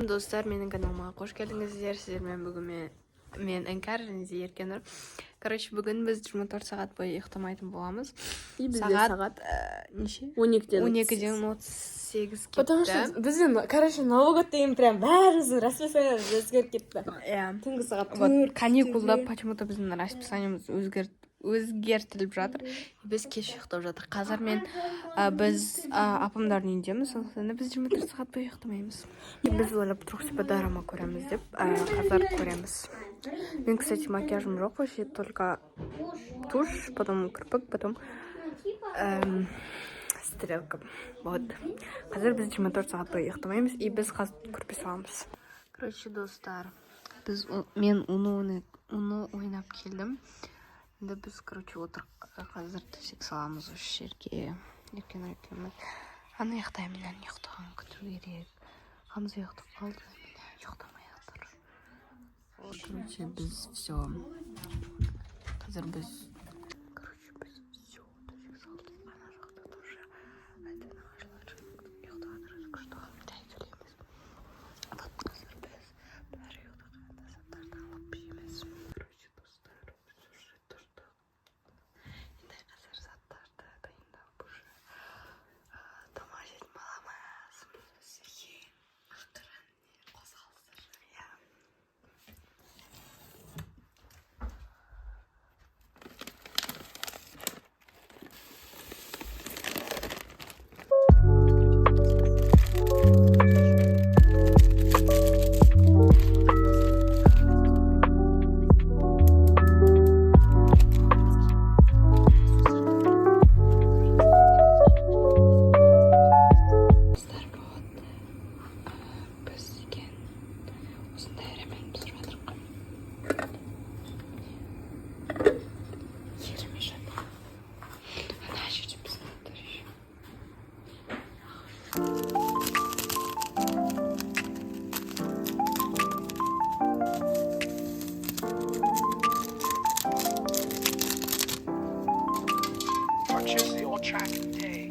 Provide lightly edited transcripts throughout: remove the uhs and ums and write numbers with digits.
Достар, менің каналыма қош келдіңіздер. Сіздермен бүгін мен Іңкәр және де Еркенұр. Короче, бүгін біз 24 сағат бойы ұйықтамайтын боламыз. Сағат неше? 12-ден 38 кетті. Потому что біздің, короче, Новый год деген прям бәріміздің расписаниеміз өзгеріп кетті. Түнгі сағат 4. Каникулда почему-то біздің расписаниеміз өзгертіліп жатыр. Біз кеш ұйықтап жатыр. Қазір біз апамдардың үйіндеміз, сондықтан біз 24 сағат бойы ұйықтамаймыз. Біз ойлап тұрмыз, типа дорама көреміз деп, қазір көреміз. Мен, кстати, макияжым жоқ, вообще только тушь, потом кірпік, потом стрелка. Вот. Қазір біз 24 сағат бойы ұйықтамаймыз, и біз қазір көрпе саламыз. Короче, достар, мен Уно ойнап келдім. Енді біз, короче, отырып қазір төсек саламыз осы жерге. Еркен ана ұйықтай, мен ұйықтаған күту керек. Хамза ұйықтап қалды, мен ұйықтамай жатыр. Короче, біз все. Қазір біз все төсек салдық. Ана жақта тоже әлде нағашылар ұйықтап жатыр. Что жай сөйлейміз. Вот қазір біз бәрі ұйықтаған заттарды алып жейміз. Короче, достар, сюжет тұрды. Енді қазір заттарды дайындап уже домашить маламыз. Ең қырын қозғалыстар. Purchase your track today.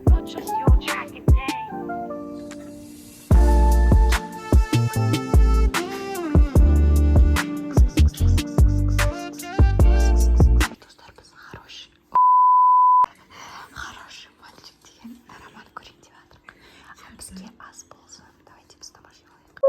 Purchase your track today. Достар, біз хороший мальчик деген роман көрейін деп жатырмын. А бізге аз болсын. Давайте біз тамаша алайық.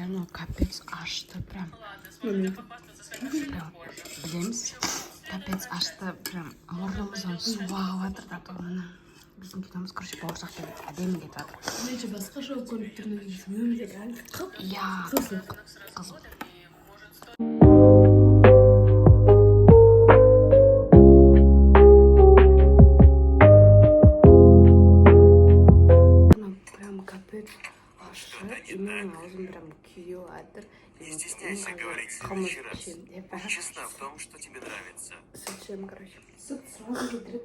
Ну, капец ашты прям. Білеміз, капец ашты прям мұрнымыздан су ағып жатыр да. Біздің киномыз, короче, бауырсақ деп әдемі кетіп жатыр. Менше басқаша көрініп тұр өмірде Иә, қызық. Прям капец ашты, и менің аузым прям күйеу жатыр. Не стесняйся говорить вчера. Честно в том, что тебе нравится. Сычем, короче. Сүт сразу же трет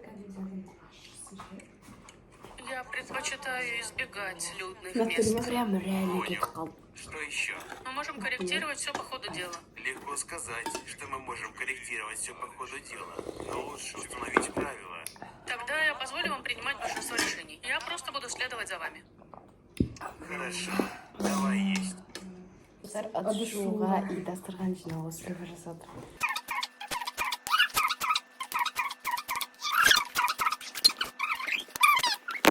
Я предпочитаю избегать людных На мест. фильме. Прям реально кетіп қалды. Что еще? Мы можем корректировать все по ходу дела. Легко сказать, что мы можем корректировать все по ходу дела, но лучше установить правила. Тогда я позволю вам принимать большинство решений. Я просто буду следовать за вами. Хорошо, давай есть. Адышуға и дастархан жинауға сөйлеп жасады.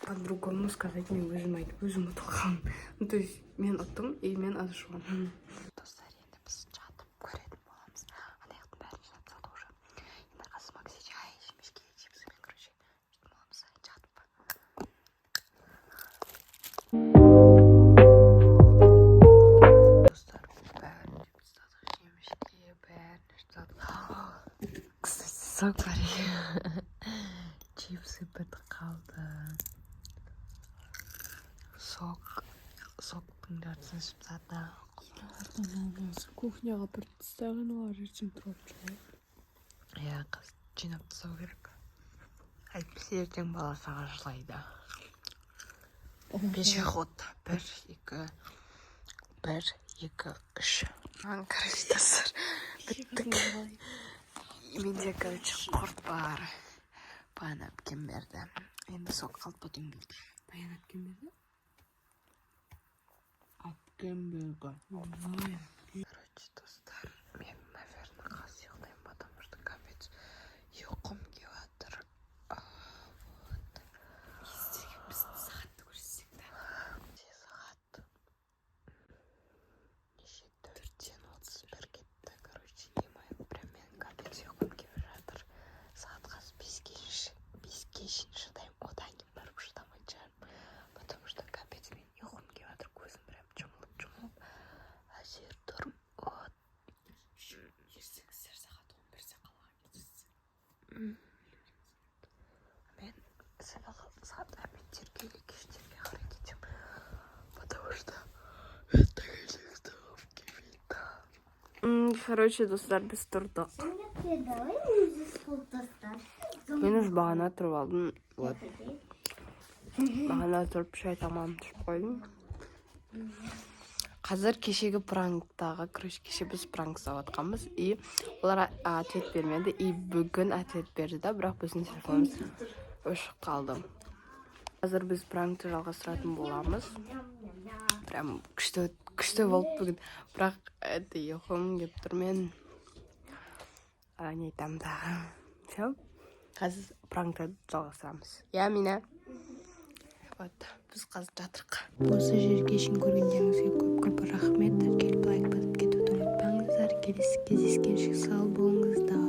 По-другому сказать не выжимать, выжимать хан. Ну, то есть, мен ұттым, и мен адышуға. Достар, енді біз жатып көретін боламыз. Аяқтың бәрі жатсады уже. Енді қазір Макси чай, жемешке, чипсымен, короче, жейтін боламыз. Жатып. Чипсы бітіп қалды. Соктың жартысын ішіп сады. Кухняға бір тістаған олар ертең тұрып жүреді. Иә, қыз жинап тастау керек. Әйтпесе ертең бала саған жылайды. Пешеход. 1, 2, 3. Короче, достар, біттік. Менде, короче, құрт бар. Баян әпкем берді. Енді сол қалып бұтым берді. Баян әпкем берді? Әпкем берді. Короче, достар, мен, наверное, қазір ұйықтаймын, потому что капец ұйқым келіп жатыр. Вот. Естірген біздің сағатты көрсетсек та. Сағат неше 4:31 кетті. Короче, демайым, прям мен капец ұйқым келіп жатыр. Сағат қазір 5-ке шейін шыдаймын, одан кейін барып шыдамай шығармын. Потому что капец мен ұйқым келіп жатыр, көзім прям жұмылып әжер тұрмын. Вот. Ертеңіздер сағат 11-де қалаға кетесіздер. Мен сағат әметтерге или кештерге қарай кетемін. Потому что это тағам келмейді. Короче, достар, біз тұрдық. Мен уже бағана тұрып алдым. Вот. Бағана тұрып шай тамам ішіп қойдым. Қазір кешегі пранктағы, короче, кеше біз пранк жасап жатқанбыз. И олар ответ бермеді. И бүгін ответ берді да, бірақ біздің телефонымыз өшіп қалды. Қазір біз пранкты жалғастыратын боламыз. Прям күшті болып бүгін. Бірақ ұйқым келіп тұр, мен не айтамын тағы. Все. Қазір пранкты жалғастырамыз. Я меня. Вот, біз қазір жатырық. Осы жерге шейін көргендеріңізге көп рахмет. Келіп лайк басып кетуді ұмытпаңыздар. Келесі кездескенше сау болыңыздар.